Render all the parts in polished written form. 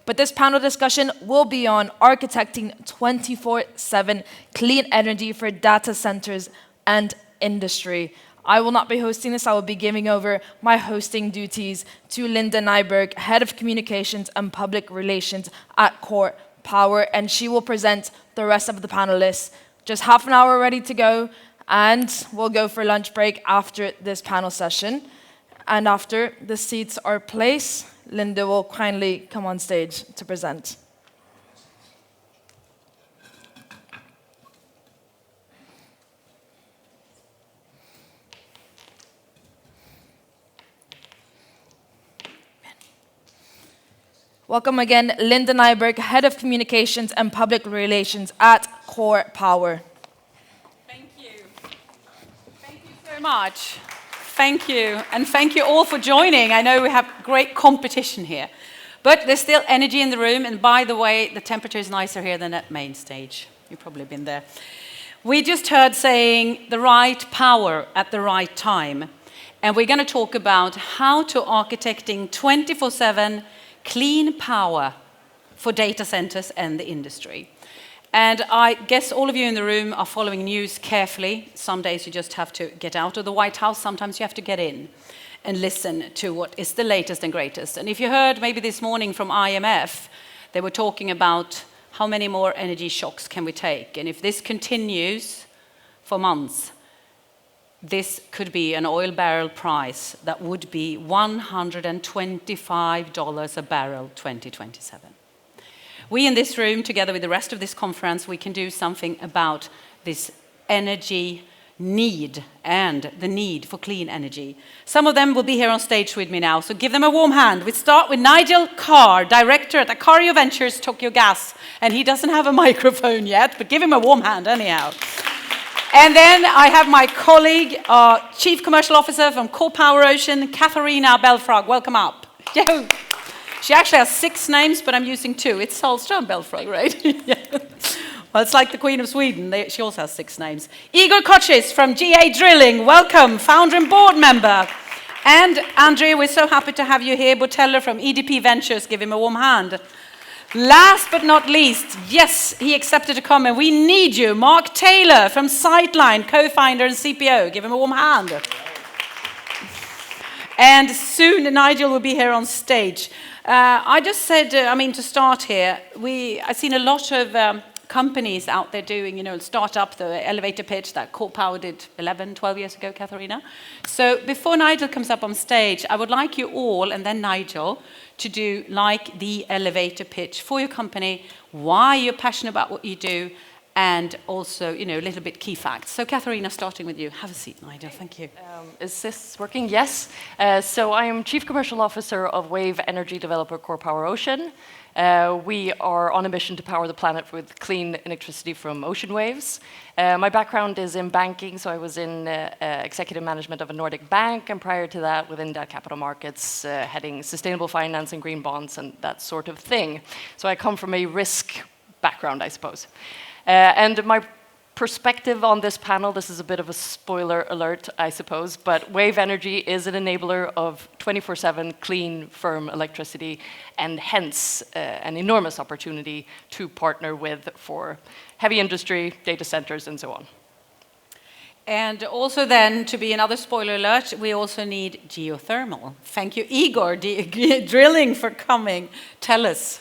But this panel discussion will be on architecting 24/7 clean energy for data centers and industry. I will not be hosting this. I will be giving over my hosting duties to Linda Nyberg, Head of Communications and Public Relations at CorPower, and she will present the rest of the panelists. Just half an hour ready to go, and we'll go for lunch break after this panel session. And after the seats are placed, Linda will kindly come on stage to present. Welcome again, Linda Nyberg, Head of Communications and Public Relations at CorPower. Thank you. Thank you so much. Thank you. And thank you all for joining. I know we have great competition here. But there's still energy in the room. And by the way, the temperature is nicer here than at main stage. You've probably been there. We just heard saying the right power at the right time. And we're going to talk about how to architecting 24/7 clean power for data centers and the industry. And I guess all of you in the room are following news carefully. Some days you just have to get out of the White House. Sometimes you have to get in and listen to what is the latest and greatest. And if you heard maybe this morning from IMF, they were talking about how many more energy shocks can we take. And if this continues for months, this could be an oil barrel price that would be $125 a barrel 2027. We in this room, together with the rest of this conference, we can do something about this energy need and the need for clean energy. Some of them will be here on stage with me now, so give them a warm hand. We start with Nigel Carr, Director at Acario Ventures, Tokyo Gas. And he doesn't have a microphone yet, but give him a warm hand anyhow. And then I have my colleague, Chief Commercial Officer from CorPower Ocean, Catharina Belfrage. Welcome up. Yo. She actually has 6 names, but I'm using 2. It's Sahlstrand Belfrage, right? Yeah. Well, it's like the Queen of Sweden. She also has 6 names. Igor Kocis from GA Drilling. Welcome, founder and board member. And André, we're so happy to have you here. Botelho from EDP Ventures. Give him a warm hand. Last but not least, yes, he accepted to come, and we need you. Mark Taylor from Sightline, co-founder and CPO. Give him a warm hand. And soon Nigel will be here on stage. I just said, to start here, I've seen a lot of companies out there doing, start up the elevator pitch that CorPower did 11, 12 years ago, Catharina. So before Nigel comes up on stage, I would like you all, and then Nigel, to do like the elevator pitch for your company, why you're passionate about what you do, and also, a little bit key facts. So Catharina, starting with you. Have a seat, Nigel. Thank you. Is this working? Yes. So I am Chief Commercial Officer of wave energy developer CorPower Ocean. We are on a mission to power the planet with clean electricity from ocean waves. My background is in banking, so I was in executive management of a Nordic bank, and prior to that, within debt capital markets, heading sustainable finance and green bonds and that sort of thing. So I come from a risk background, I suppose. And my perspective on this panel, this is a bit of a spoiler alert, I suppose, but wave energy is an enabler of 24/7 clean, firm electricity, and hence an enormous opportunity to partner with for heavy industry, data centers, and so on. And also then, to be another spoiler alert, we also need geothermal. Thank you, Igor, Drilling, for coming. Tell us.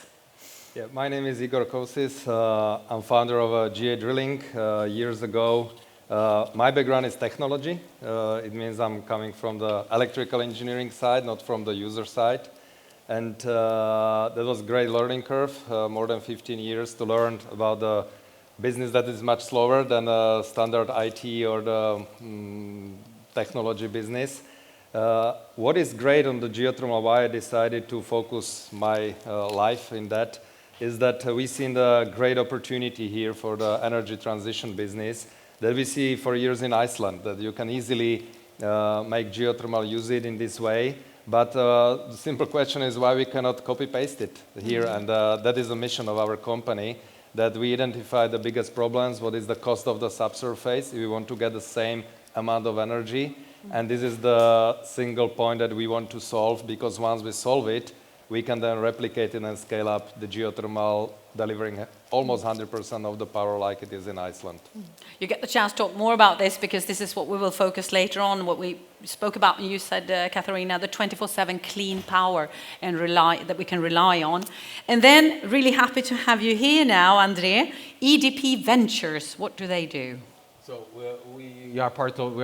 Yeah, my name is Igor Kocis. I'm founder of GA Drilling. Years ago, my background is technology. It means I'm coming from the electrical engineering side, not from the user side. And that was a great learning curve, more than 15 years to learn about the business that is much slower than the standard IT or the technology business. What is great on the geothermal, why I decided to focus my life in that, is that we see the great opportunity here for the energy transition business that we see for years in Iceland, that you can easily make geothermal, use it in this way. But the simple question is why we cannot copy-paste it here, and that is the mission of our company, that we identify the biggest problems, what is the cost of the subsurface, if we want to get the same amount of energy. And this is the single point that we want to solve, because once we solve it, we can then replicate it and scale up the geothermal, delivering almost 100% of the power like it is in Iceland. You get the chance to talk more about this because this is what we will focus later on, what we spoke about when you said, Catharina, the 24/7 clean power and that we can rely on. And then really happy to have you here now, André. EDP Ventures, what do they do? So we are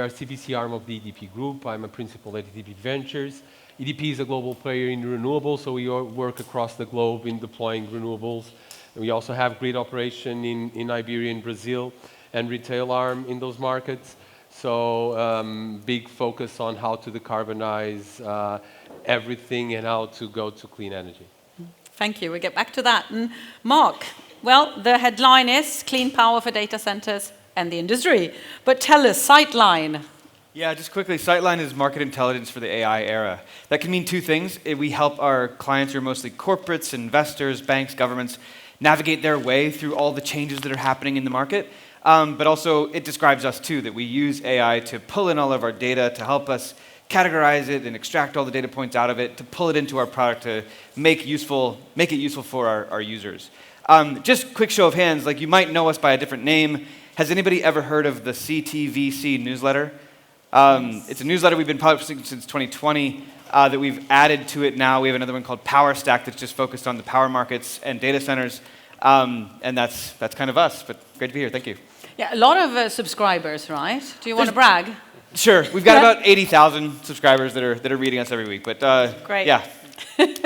CVC arm of the EDP group. I'm a principal at EDP Ventures. EDP is a global player in renewables, so we work across the globe in deploying renewables. And we also have grid operation in Iberia and Brazil and retail arm in those markets. So big focus on how to decarbonize everything and how to go to clean energy. Thank you. We'll get back to that. And Mark, well, the headline is Clean Power for Data Centers and the Industry. But tell us, Sightline. Yeah, just quickly, Sightline is market intelligence for the AI era. That can mean two things. We help our clients, who are mostly corporates, investors, banks, governments, navigate their way through all the changes that are happening in the market. But also, it describes us too, that we use AI to pull in all of our data, to help us categorize it and extract all the data points out of it, to pull it into our product, to make it useful for our users. Just quick show of hands, like you might know us by a different name. Has anybody ever heard of the CTVC newsletter? It's a newsletter we've been publishing since 2020 that we've added to it now. We have another one called Power Stack that's just focused on the power markets and data centers. And that's kind of us, but great to be here. Thank you. Yeah, a lot of subscribers, right? Do you want to brag? Sure. We've got about 80,000 subscribers that are reading us every week. But great. Yeah,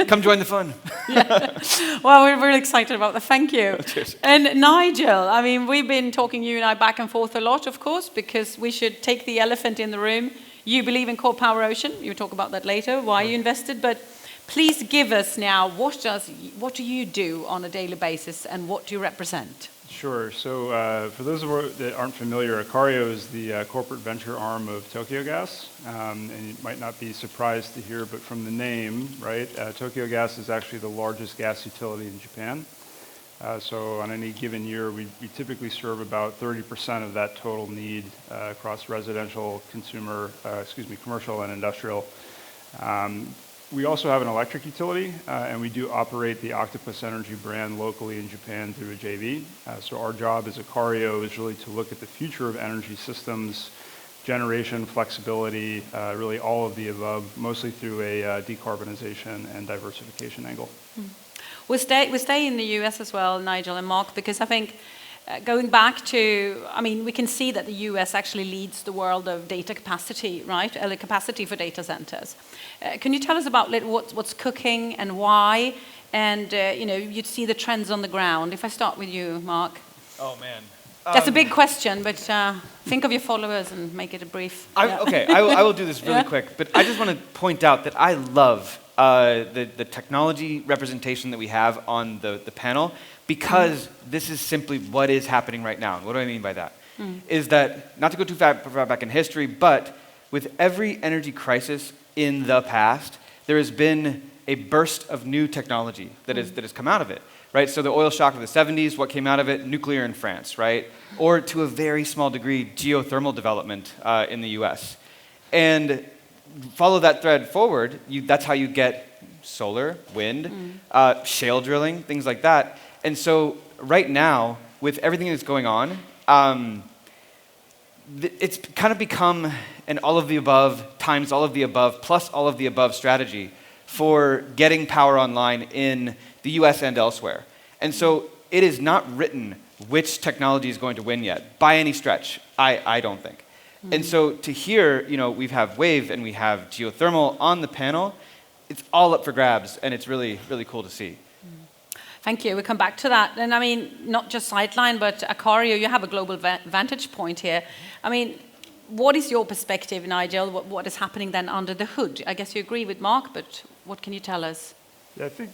come join the fun. Yeah. Well, we're really excited about that. Thank you. Cheers. And Nigel, I mean, we've been talking, you and I, back and forth a lot, of course, because we should take the elephant in the room. You believe in CorPower Ocean. You'll talk about that later, why you invested. But please give us now, what do you do on a daily basis and what do you represent? Sure. So for those of you that aren't familiar, Acario is the corporate venture arm of Tokyo Gas. And you might not be surprised to hear, but from the name, right, Tokyo Gas is actually the largest gas utility in Japan. So on any given year, we typically serve about 30% of that total need across residential, commercial and industrial. We also have an electric utility, and we do operate the Octopus Energy brand locally in Japan through a JV. So our job as Acario is really to look at the future of energy systems, generation, flexibility, really all of the above, mostly through a decarbonization and diversification angle. We'll stay in the US as well, Nigel and Mark, because I think going back to, I mean, we can see that the US actually leads the world of data capacity, right? Capacity for data centers. Can you tell us about what's cooking and why? And, you'd see the trends on the ground. If I start with you, Mark. Oh, man. That's a big question, but think of your followers and make it a brief. Okay, I will do this really quick, but I just want to point out that I love the technology representation that we have on the panel, because this is simply what is happening right now. And what do I mean by that? Is that, not to go too far back in history, but with every energy crisis in the past, there has been a burst of new technology that has come out of it, right? So the oil shock of the 70s, what came out of it? Nuclear in France, right? Or to a very small degree, geothermal development in the US. And follow that thread forward, that's how you get solar, wind, shale drilling, things like that. And so right now, with everything that's going on, it's kind of become an all of the above times all of the above plus all of the above strategy for getting power online in the US and elsewhere. And so it is not written which technology is going to win yet, by any stretch, I don't think. And so to hear, we have wave and we have geothermal on the panel, it's all up for grabs, and it's really, really cool to see. Thank you. We'll come back to that. And I mean, not just Sightline, but Acario, you have a global vantage point here. I mean, what is your perspective, Nigel? What is happening then under the hood? I guess you agree with Mark, but what can you tell us? Yeah, I think,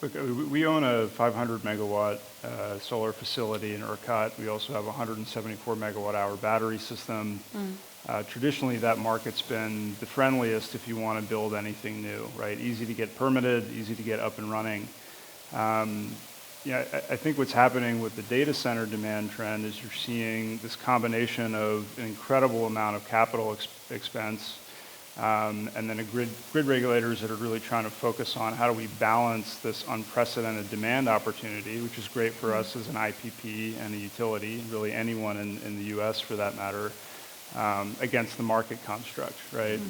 look, we own a 500 megawatt solar facility in ERCOT. We also have a 174 megawatt hour battery system. Traditionally, that market's been the friendliest if you want to build anything new, right? Easy to get permitted, easy to get up and running. I think what's happening with the data center demand trend is you're seeing this combination of an incredible amount of capital expense, and then grid regulators that are really trying to focus on how do we balance this unprecedented demand opportunity, which is great for us as an IPP and a utility, really anyone in the US for that matter, against the market construct, right?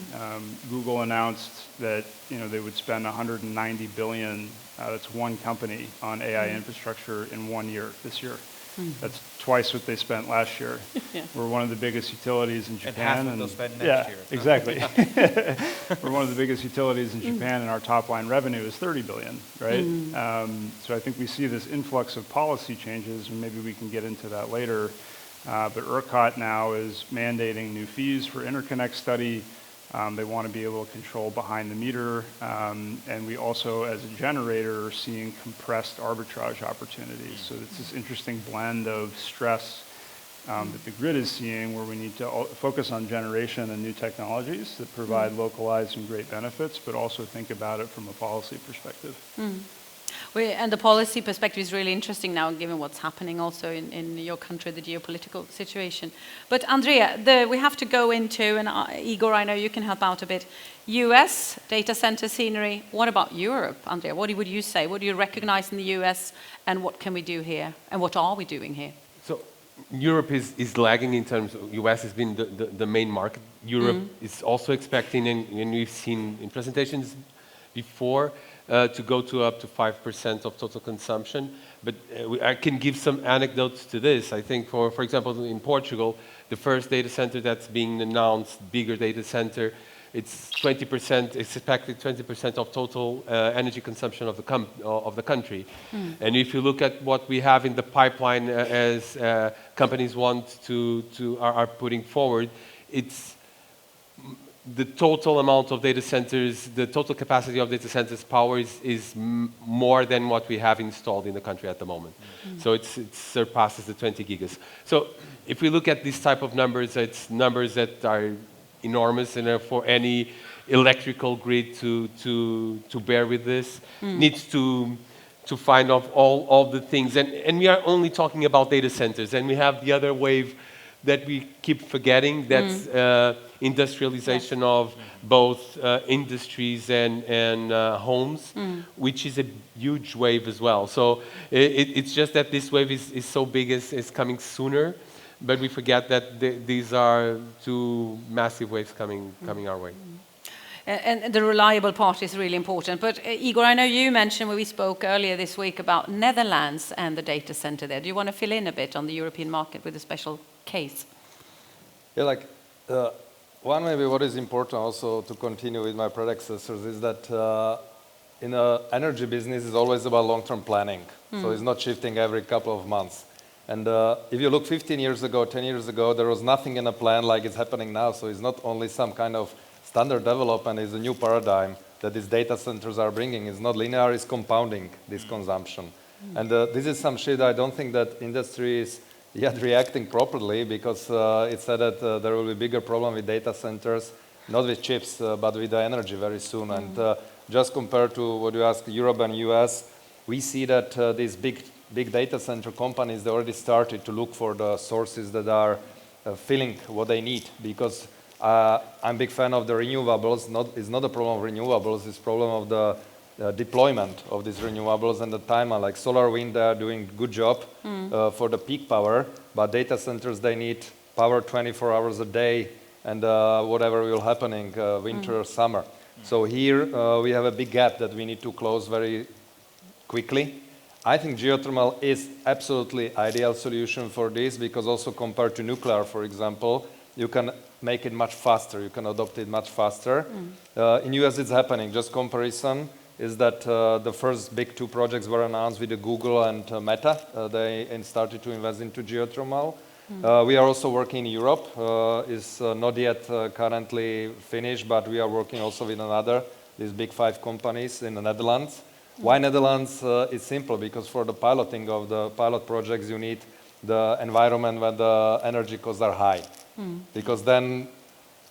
Google announced that they would spend 190 billion, that's one company, on AI infrastructure in 1 year, this year. That's twice what they spent last year. Yeah. We're one of the biggest utilities in Japan. And half of they'll spend next year. Exactly. We're one of the biggest utilities in Japan, and our top line revenue is 30 billion, right? So I think we see this influx of policy changes, and maybe we can get into that later. But ERCOT now is mandating new fees for interconnect study. They want to be able to control behind the meter. And we also, as a generator, are seeing compressed arbitrage opportunities. So it's this interesting blend of stress that the grid is seeing, where we need to focus on generation and new technologies that provide localized and great benefits, but also think about it from a policy perspective. And the policy perspective is really interesting now, given what's happening also in your country, the geopolitical situation. But Andrea, we have to go into, and Igor, I know you can help out a bit, US, data center scenery. What about Europe, Andrea? What would you say? What do you recognize in the US, and what can we do here? And what are we doing here? So Europe is lagging in terms of US has been the main market. Europe is also expecting, and we've seen in presentations before, to go to up to 5% of total consumption. But I can give some anecdotes to this. I think, for example, in Portugal, the first data center that's being announced, bigger data center, it's 20%, it's expected 20% of total energy consumption of the country. And if you look at what we have in the pipeline as companies are putting forward, it's the total amount of data centers, the total capacity of data centers power is more than what we have installed in the country at the moment. So it surpasses the 20 gigas. So if we look at these type of numbers, it's numbers that are enormous, and for any electrical grid to bear with this, needs to find off all the things. And we are only talking about data centers, and we have the other wave that we keep forgetting, that's industrialization of both industries and homes, which is a huge wave as well. So it's just that this wave is so big, is coming sooner, but we forget that these are two massive waves coming our way. And the reliable part is really important. But Igor, I know you mentioned when we spoke earlier this week about Netherlands and the data center there. Do you want to fill in a bit on the European market with a special case? Yeah, one maybe what is important also to continue with my predecessors is that in the energy business is always about long-term planning. So it's not shifting every couple of months. And if you look 15 years ago, 10 years ago, there was nothing in a plan like it's happening now. So it's not only some kind of standard development, it's a new paradigm that these data centers are bringing. It's not linear, it's compounding this consumption. And this is some shit I don't think that industry is yet reacting properly, because it said that there will be bigger problem with data centers, not with chips, but with the energy very soon. And just compared to what you asked, Europe and US, we see that these big data center companies, they already started to look for the sources that are filling what they need, because I'm a big fan of the renewables. It's not a problem of renewables, it's a problem of the deployment of these renewables and the timeline. Like solar, wind, they are doing a good job for the peak power, but data centers, they need power 24 hours a day, and whatever will happening, winter or summer. So here we have a big gap that we need to close very quickly. I think geothermal is absolutely ideal solution for this, because also compared to nuclear, for example, you can make it much faster, you can adopt it much faster. In US it's happening. Just comparison is that the first big 2 projects were announced with Google and Meta. They started to invest into geothermal. We are also working in Europe. It's not yet currently finished, but we are working also with these big 5 companies in the Netherlands. Why Netherlands? It's simple, because for the piloting of the pilot projects, you need the environment where the energy costs are high. Because then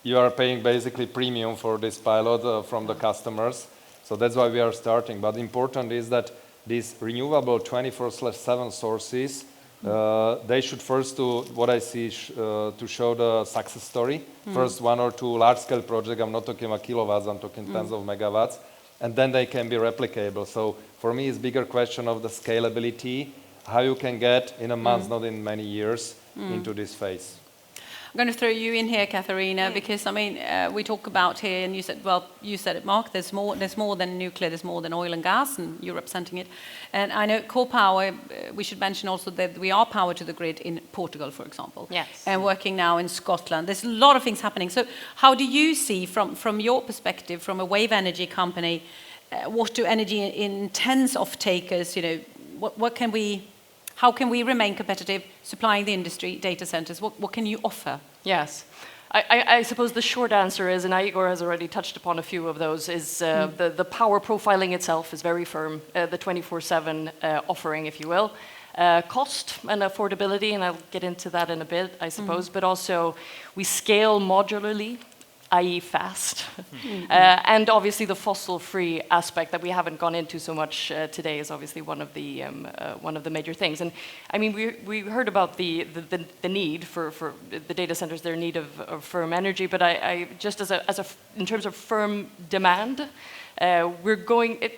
you are paying basically premium for this pilot from the customers. So that's why we are starting. But important is that these renewable 24/7 sources They should first do what I see to show the success story. First 1 or 2 large-scale projects. I'm not talking about kilowatts. I'm talking tens of megawatts, and then they can be replicable. So for me, it's bigger question of the scalability, how you can get in a month, not in many years, into this phase. I'm going to throw you in here, Catharina, because I mean, we talk about here, and you said, well, you said it, Mark. There's more than nuclear. There's more than oil and gas, and you're representing it. And I know CorPower. We should mention also that we are power to the grid in Portugal, for example. Yes. And working now in Scotland. There's a lot of things happening. So, how do you see, from your perspective, from a wave energy company, what do energy-intense off-takers? You know, how can we remain competitive, supplying the industry, data centers? What can you offer? Yes. I suppose the short answer is, and Igor has already touched upon a few of those, is the power profiling itself is very firm, the 24/7 offering, if you will. Cost and affordability, and I'll get into that in a bit, I suppose, but also we scale modularly, i.e. fast. And obviously the fossil-free aspect that we haven't gone into so much today is obviously one of the major things. And I mean, we heard about the need for the data centers, their need of firm energy, but I just in terms of firm demand,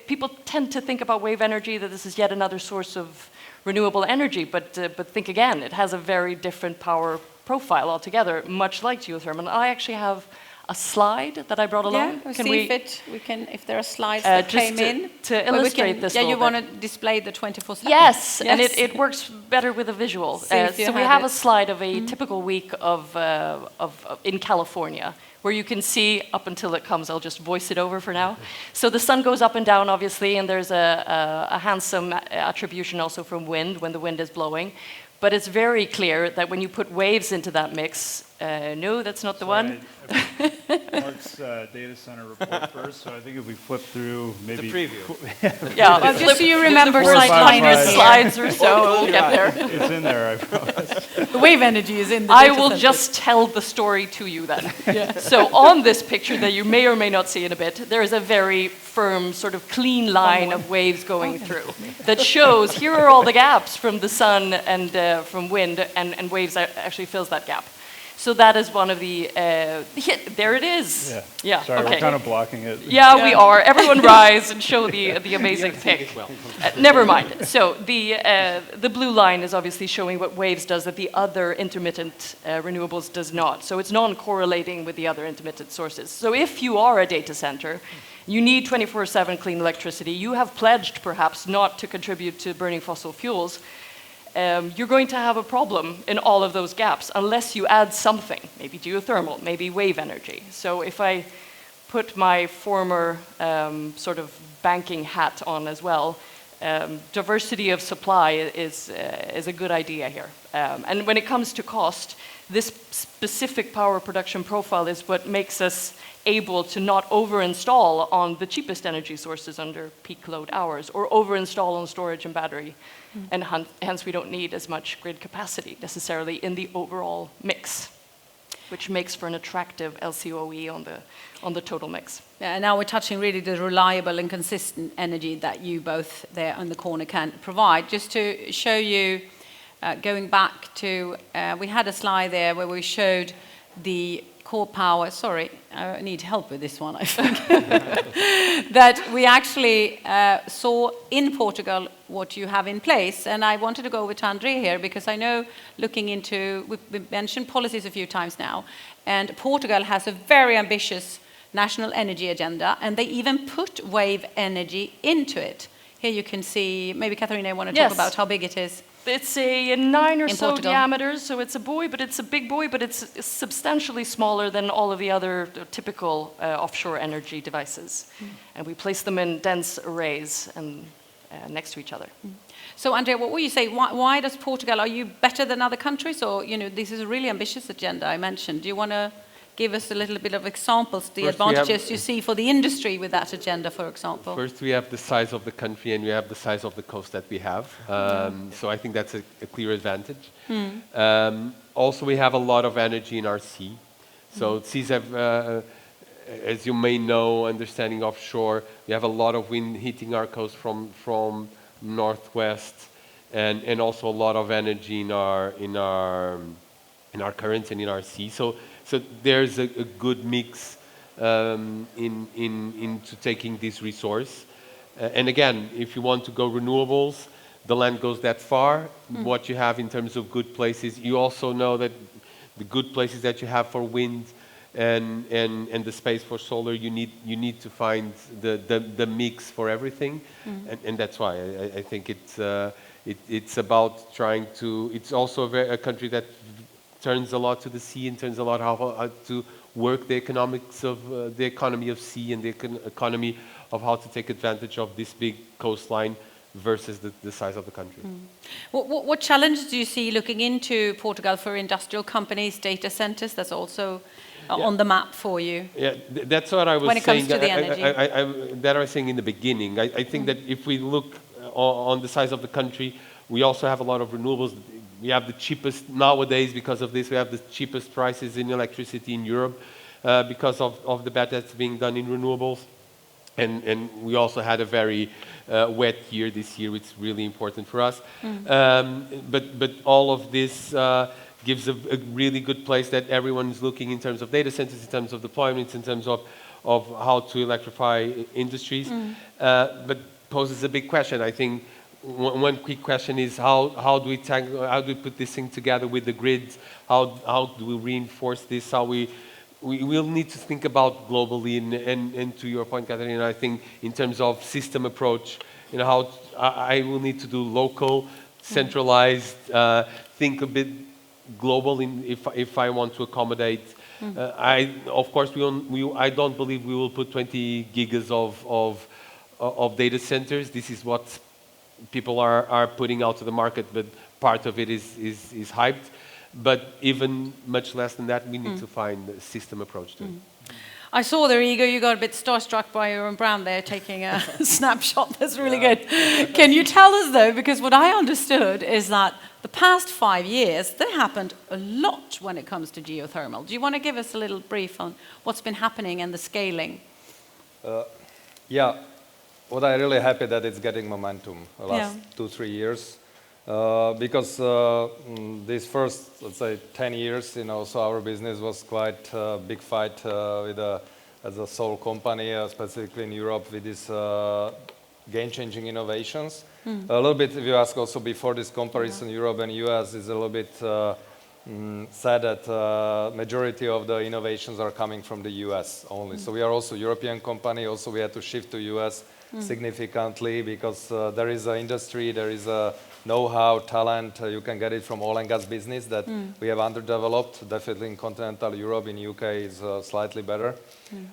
people tend to think about wave energy, that this is yet another source of renewable energy, but think again, it has a very different power profile altogether, much like geothermal. I actually have a slide that I brought along. Yeah, we'll see if there are slides that came in. To illustrate this. Yeah, you want to display the 24/7. Yes, and it works better with a visual. So we have a slide of a typical week in California, where you can see up until it comes. I'll just voice it over for now. So the sun goes up and down, obviously, and there's a handsome attribution also from wind when the wind is blowing. But it's very clear that when you put waves into that mix, no, that's not the one. Mark's data center report first, so I think if we flip through maybe... The preview. Yeah, well, just so you remember slides or so, we'll get there. It's in there, I promise. The wave energy is in the I data will center. just tell the story to you then. So on this picture that you may or may not see in a bit, there is a very firm, sort of clean line of waves going through that shows here are all the gaps from the sun and from wind, and waves actually fills that gap. So that is one of the, there it is. Yeah. Sorry, okay. we're kind of blocking it. Yeah, we are. Everyone rise and show the amazing pic. Never mind. So the blue line is obviously showing what waves does that the other intermittent renewables does not. So it's non-correlating with the other intermittent sources. So if you are a data center, you need 24/7 clean electricity. You have pledged perhaps not to contribute to burning fossil fuels. You're going to have a problem in all of those gaps unless you add something, maybe geothermal, maybe wave energy. So if I put my former sort of banking hat on as well, diversity of supply is a good idea here. And when it comes to cost, this specific power production profile is what makes us able to not over-install on the cheapest energy sources under peak load hours, or over-install on storage and battery. And hence we don't need as much grid capacity necessarily in the overall mix, which makes for an attractive LCOE on the total mix. Yeah, and now we're touching really the reliable and consistent energy that you both there on the corner can provide. Just to show you, going back to, we had a slide there where we showed the CorPower, sorry, I need help with this one, I think, that we actually saw in Portugal what you have in place. And I wanted to go over to André here, because I know looking into, we've mentioned policies a few times now, and Portugal has a very ambitious national energy agenda, and they even put wave energy into it. Here you can see, maybe Catharina, I want to talk about how big it is. It's a 9 or so Portugal. diameter, so it's a buoy, but it's a big buoy, but it's substantially smaller than all of the other typical offshore energy devices. And we place them in dense arrays and next to each other. So, André, what would you say? Why does Portugal? Are you better than other countries, or this is a really ambitious agenda I mentioned? Do you want to give us a little bit of examples, the advantages you see for the industry with that agenda, for example? First, we have the size of the country, and we have the size of the coast that we have. So I think that's a clear advantage. Also, we have a lot of energy in our sea. So seas have, as you may know, understanding offshore, we have a lot of wind hitting our coast from northwest, and also a lot of energy in our currents and in our sea. So there's a good mix into taking this resource. And again, if you want to go renewables, the land goes that far. What you have in terms of good places, you also know that the good places that you have for wind and the space for solar, you need to find the mix for everything, and that's why I think it's about trying to. It's also a country that turns a lot to the sea and turns a lot how to work the economics of the economy of sea and the economy of how to take advantage of this big coastline versus the size of the country. What challenges do you see looking into Portugal for industrial companies, data centers? That's also on the map for you. Yeah, that's what I was saying. When it comes to the energy. That I was saying in the beginning. I think that if we look on the size of the country, we also have a lot of renewables. We have the cheapest, nowadays because of this, we have the cheapest prices in electricity in Europe because of the bet that's being done in renewables. And we also had a very wet year this year, which is really important for us. But all of this gives a really good place that everyone is looking in terms of data centers, in terms of deployments, in terms of how to electrify industries. But poses a big question. I think one quick question is how do we put this thing together with the grids? How do we reinforce this? We will need to think about globally, and to your point, Catharina, I think in terms of system approach, how I will need to do local, centralized, think a bit global if I want to accommodate. Of course, I don't believe we will put 20 gigas of data centers. This is what people are putting out to the market, but part of it is hyped. But even much less than that, we need to find a system approach to it. I saw there, Igor, you got a bit starstruck by your own brand there, taking a snapshot. That's really good. Can you tell us, though, because what I understood is that the past 5 years, there happened a lot when it comes to geothermal. Do you want to give us a little brief on what's been happening and the scaling? Yeah, what I'm really happy that it's getting momentum the last 2-3 years. Because these first, let's say, 10 years, so our business was quite a big fight as a sole company, specifically in Europe, with these game-changing innovations. A little bit, if you ask also before this comparison, Europe and US is a little bit sad that majority of the innovations are coming from the US only. So we are also a European company. Also, we had to shift to US significantly because there is an industry, there is a know-how, talent, you can get it from oil and gas business that we have underdeveloped. Definitely in continental Europe, in UK is slightly better.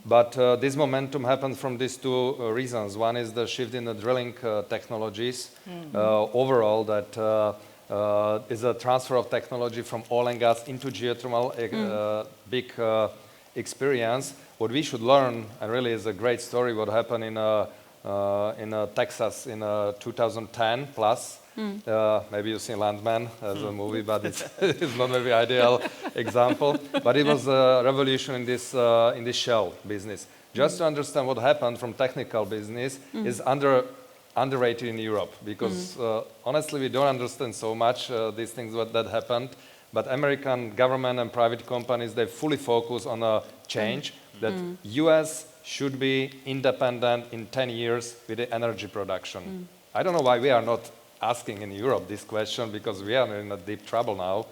But this momentum happens from these two reasons. One is the shift in the drilling technologies. Overall, that is a transfer of technology from oil and gas into geothermal, big experience. What we should learn, and really is a great story, what happened in Texas in 2010 plus. Maybe you've seen Landman as a movie, but it's not maybe ideal example. But it was a revolution in this shell business. Just to understand what happened from technical business is underrated in Europe because honestly we don't understand so much these things that happened. But American government and private companies, they fully focus on a change that US should be independent in 10 years with the energy production. I don't know why we are not asking in Europe this question because we are in a deep trouble now.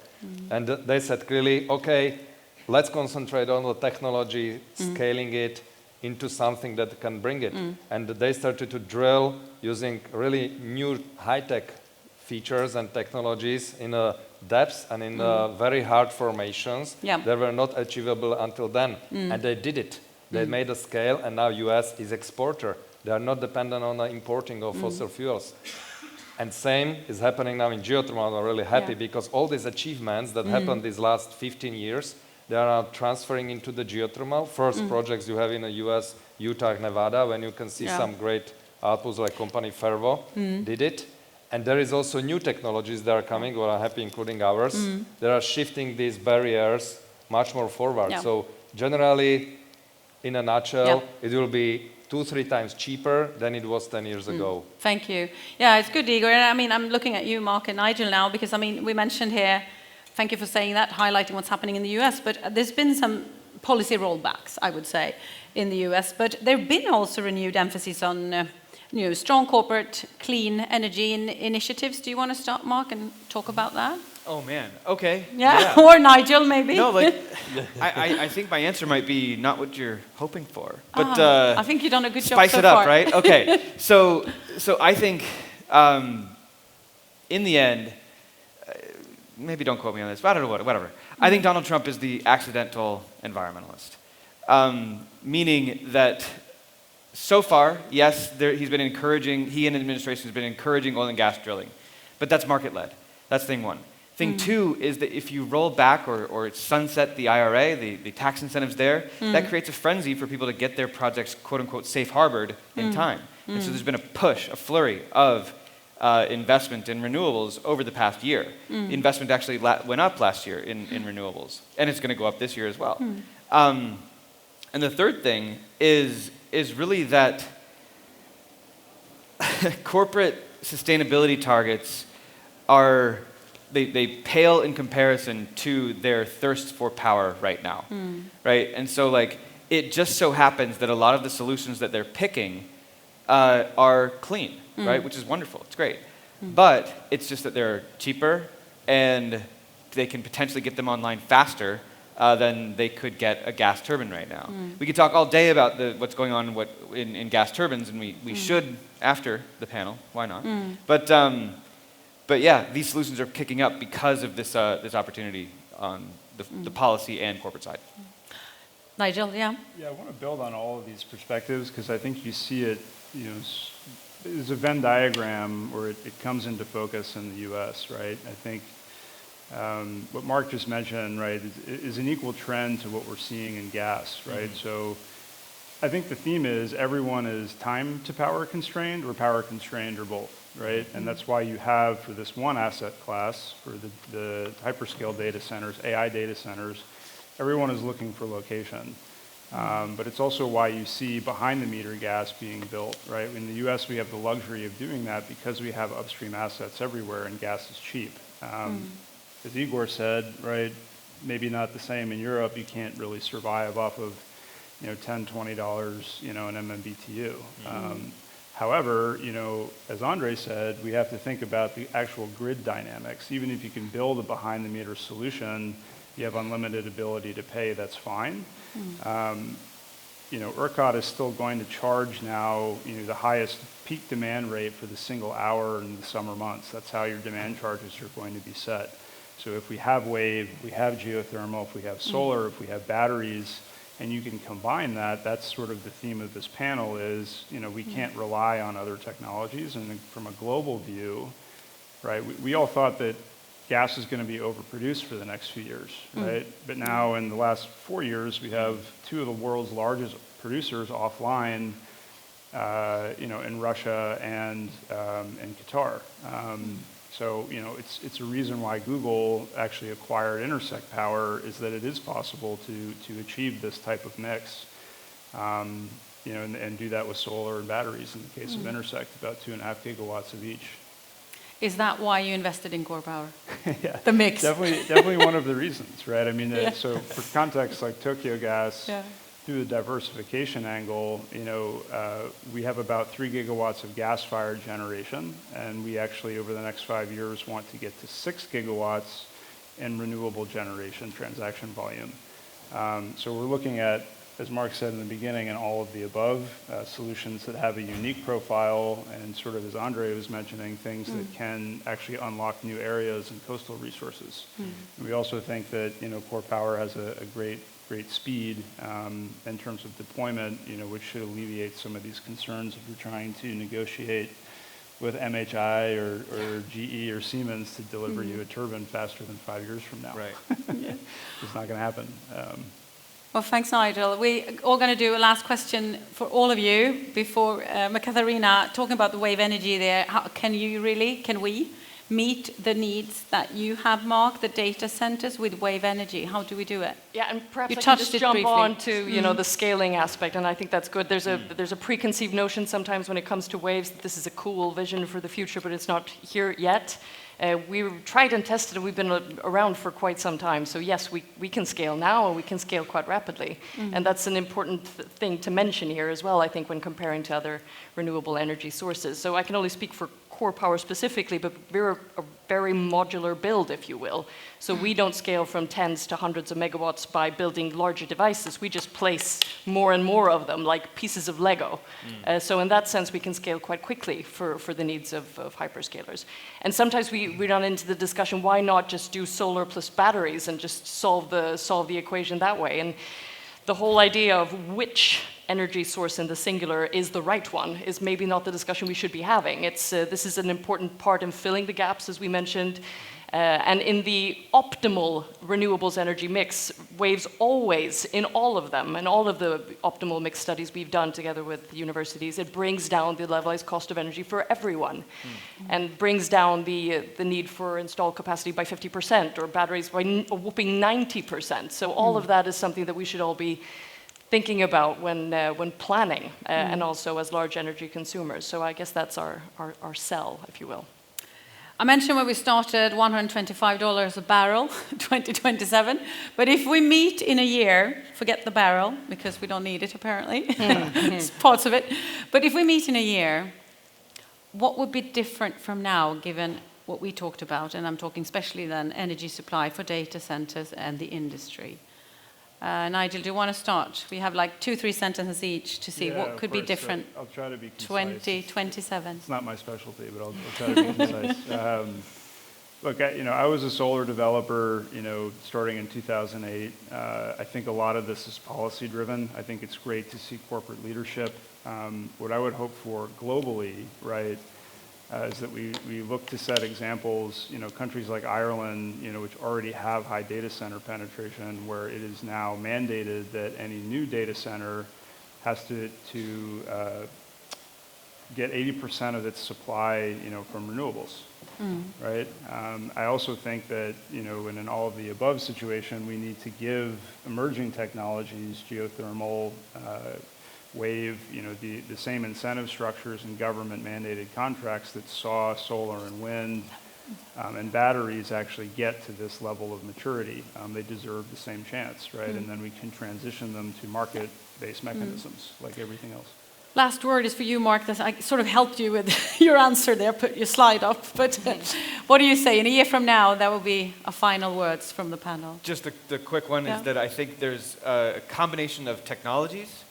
And they said clearly, okay, let's concentrate on the technology, scaling it into something that can bring it. And they started to drill using really new high-tech features and technologies in depths and in very hard formations that were not achievable until then. And they did it. They made a scale, and now US is exporter. They are not dependent on the importing of fossil fuels. And same is happening now in geothermal. I'm really happy because all these achievements that happened these last 15 years, they are now transferring into the geothermal. First projects you have in the US, Utah, Nevada, when you can see some great outputs like company Fervo did it. And there is also new technologies that are coming, well, I'm happy, including ours, that are shifting these barriers much more forward. So generally, in a nutshell, it will be 2-3 times cheaper than it was 10 years ago. Thank you. Yeah, it's good, Igor. And I mean, I'm looking at you, Mark and Nigel now, because I mean, we mentioned here, thank you for saying that, highlighting what's happening in the US, but there's been some policy rollbacks, I would say, in the US, but there have been also renewed emphasis on strong corporate clean energy initiatives. Do you want to start, Mark, and talk about that? Oh man, okay. Yeah, or Nigel, maybe. No, like, I think my answer might be not what you're hoping for, but I think you've done a good job spice so it up, far. right? Okay, so I think in the end, maybe don't quote me on this, but I don't know whatever. I think Donald Trump is the accidental environmentalist, meaning that so far, yes, he's been encouraging, he and the administration has been encouraging oil and gas drilling, but that's market-led. That's thing one. Thing two is that if you roll back or sunset the IRA, the tax incentives there, that creates a frenzy for people to get their projects, quote unquote, safe harbored in time. And so there's been a push, a flurry of investment in renewables over the past year. Investment actually went up last year in renewables, and it's going to go up this year as well. And the third thing is really that corporate sustainability targets are, they pale in comparison to their thirst for power right now, right? And so like, it just so happens that a lot of the solutions that they're picking are clean, right? Which is wonderful, it's great. But it's just that they're cheaper and they can potentially get them online faster than they could get a gas turbine right now. We could talk all day about what's going on in gas turbines, and we should after the panel, why not? But yeah, these solutions are kicking up because of this opportunity on the policy and corporate side. Nigel, yeah? Yeah, I want to build on all of these perspectives because I think you see it, there's a Venn diagram where it comes into focus in the US, right? I think what Mark just mentioned, right, is an equal trend to what we're seeing in gas, right? So I think the theme is everyone is time to power constrained or power constrained or both, right? And that's why you have, for this one asset class, for the hyperscale data centers, AI data centers, everyone is looking for location. But it's also why you see behind the meter gas being built, right? In the US, we have the luxury of doing that because we have upstream assets everywhere and gas is cheap. As Igor said, right, maybe not the same in Europe, you can't really survive off of $10, $20, an MMBTU. However, as André said, we have to think about the actual grid dynamics. Even if you can build a behind-the-meter solution, you have unlimited ability to pay, that's fine. ERCOT is still going to charge now the highest peak demand rate for the single hour in the summer months. That's how your demand charges are going to be set. So if we have wave, if we have geothermal, if we have solar, if we have batteries, and you can combine that, that's sort of the theme of this panel is, we can't rely on other technologies. And from a global view, right, we all thought that gas is going to be overproduced for the next few years, right? But now in the last 4 years, we have two of the world's largest producers offline, in Russia and Qatar. So, it's a reason why Google actually acquired Intersect Power is that it is possible to achieve this type of mix, and do that with solar and batteries in the case of Intersect, about 2.5 gigawatts of each. Is that why you invested in CorPower? Yeah, the mix. Definitely one of the reasons, right? I mean, so for context like Tokyo Gas, through the diversification angle, we have about 3 gigawatts of gas-fired generation, and we actually, over the next 5 years, want to get to 6 gigawatts in renewable generation transaction volume. So we're looking at, as Mark said in the beginning, and all of the above, solutions that have a unique profile, and sort of as André was mentioning, things that can actually unlock new areas and coastal resources. And we also think that, CorPower has a great speed in terms of deployment, which should alleviate some of these concerns if you're trying to negotiate with MHI or GE or Siemens to deliver you a turbine faster than 5 years from now. Right. It's not going to happen. Well, thanks, Nigel. We're all going to do a last question for all of you before Catharina, talking about the wave energy there. Can we meet the needs that you have, Mark, the data centers with wave energy? How do we do it? Yeah, and perhaps You I can touched just it jump briefly. on to the scaling aspect, and I think that's good. There's a preconceived notion sometimes when it comes to waves that this is a cool vision for the future, but it's not here yet. We've tried and tested, and we've been around for quite some time. So yes, we can scale now, and we can scale quite rapidly. And that's an important thing to mention here as well, I think, when comparing to other renewable energy sources. So I can only speak for CorPower specifically, but we're a very modular build, if you will. So we don't scale from tens to hundreds of megawatts by building larger devices. We just place more and more of them, like pieces of Lego. So in that sense, we can scale quite quickly for the needs of hyperscalers. And sometimes we run into the discussion, why not just do solar plus batteries and just solve the equation that way? And the whole idea of which energy source in the singular is the right one is maybe not the discussion we should be having. This is an important part in filling the gaps, as we mentioned. And in the optimal renewables energy mix, waves always, in all of them, and all of the optimal mix studies we've done together with universities, it brings down the levelized cost of energy for everyone, and brings down the need for installed capacity by 50%, or batteries by a whopping 90%. So all of that is something that we should all be thinking about when planning, and also as large energy consumers. So I guess that's our sell, if you will. I mentioned when we started $125 a barrel, 2027. But if we meet in a year, forget the barrel, because we don't need it apparently, it's parts of it. But if we meet in a year, what would be different from now, given what we talked about? And I'm talking especially then energy supply for data centers and the industry. Nigel, do you want to start? We have like 2-3 sentences each to see what could be different. I'll try to be concise. 2027. It's not my specialty, but I'll try to be concise. Look, I was a solar developer, starting in 2008. I think a lot of this is policy driven. I think it's great to see corporate leadership. What I would hope for globally, right, is that we look to set examples, countries like Ireland, which already have high data center penetration, where it is now mandated that any new data center has to get 80% of its supply, from renewables, right? I also think that, in an all of the above situation, we need to give emerging technologies, geothermal, wave, the same incentive structures and government mandated contracts that saw solar and wind and batteries actually get to this level of maturity. They deserve the same chance, right? And then we can transition them to market-based mechanisms like everything else. Last word is for you, Mark. I sort of helped you with your answer there, put your slide up. But what do you say? In a year from now, that will be a final words from the panel. Just the quick one is that I think there's a combination of technologies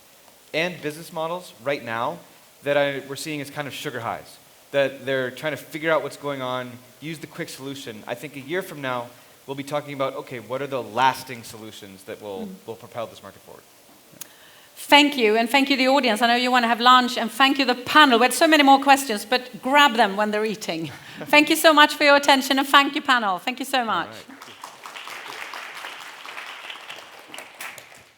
and business models right now that we're seeing as kind of sugar highs, that they're trying to figure out what's going on, use the quick solution. I think a year from now, we'll be talking about, okay, what are the lasting solutions that will propel this market forward? Thank you, and thank you the audience. I know you want to have lunch, and thank you the panel. We had so many more questions, but grab them when they're eating. Thank you so much for your attention, and thank you, panel. Thank you so much.